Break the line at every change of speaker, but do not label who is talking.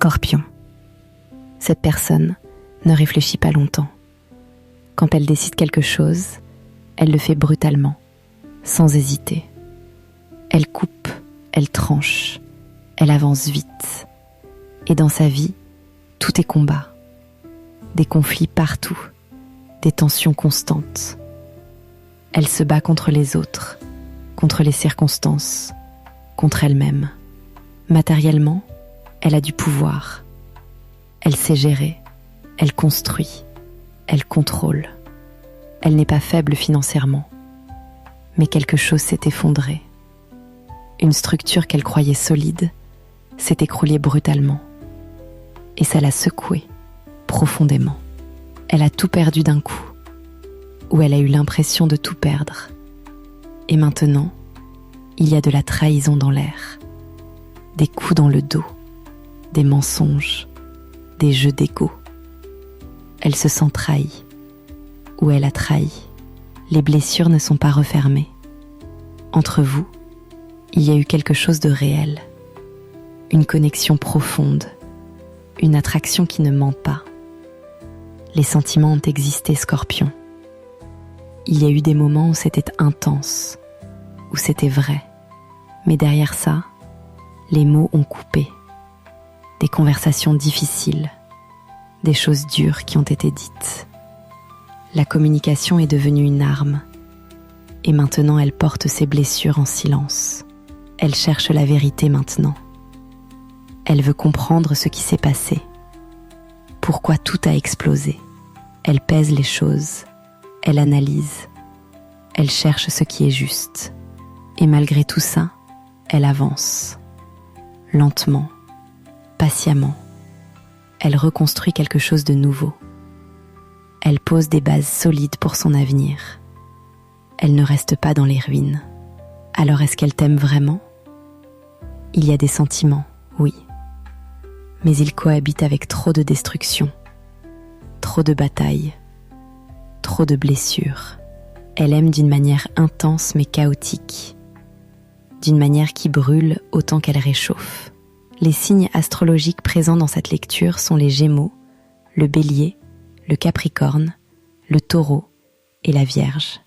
Scorpion. Cette personne ne réfléchit pas longtemps. Quand elle décide quelque chose, elle le fait brutalement, sans hésiter. Elle coupe, elle tranche, elle avance vite. Et dans sa vie, tout est combat. Des conflits partout, des tensions constantes. Elle se bat contre les autres, contre les circonstances, contre elle-même. Matériellement, elle a du pouvoir. Elle sait gérer, elle construit, elle contrôle. Elle n'est pas faible financièrement, mais quelque chose s'est effondré. Une structure qu'elle croyait solide s'est écroulée brutalement. Et ça l'a secouée profondément. Elle a tout perdu d'un coup, ou elle a eu l'impression de tout perdre. Et maintenant, il y a de la trahison dans l'air, des coups dans le dos, des mensonges, des jeux d'ego. Elle se sent trahie, ou elle a trahi. Les blessures ne sont pas refermées. Entre vous, il y a eu quelque chose de réel, une connexion profonde, une attraction qui ne ment pas. Les sentiments ont existé, Scorpion. Il y a eu des moments où c'était intense, où c'était vrai. Mais derrière ça, les mots ont coupé. Des conversations difficiles, des choses dures qui ont été dites. La communication est devenue une arme, et maintenant elle porte ses blessures en silence. Elle cherche la vérité maintenant. Elle veut comprendre ce qui s'est passé. Pourquoi tout a explosé? Elle pèse les choses, elle analyse, elle cherche ce qui est juste. Et malgré tout ça, elle avance. Lentement, patiemment, elle reconstruit quelque chose de nouveau. Elle pose des bases solides pour son avenir. Elle ne reste pas dans les ruines. Alors est-ce qu'elle t'aime vraiment? Il y a des sentiments, oui. Mais ils cohabitent avec trop de destruction, trop de batailles, trop de blessures. Elle aime d'une manière intense mais chaotique, d'une manière qui brûle autant qu'elle réchauffe. Les signes astrologiques présents dans cette lecture sont les Gémeaux, le Bélier, le Capricorne, le Taureau et la Vierge.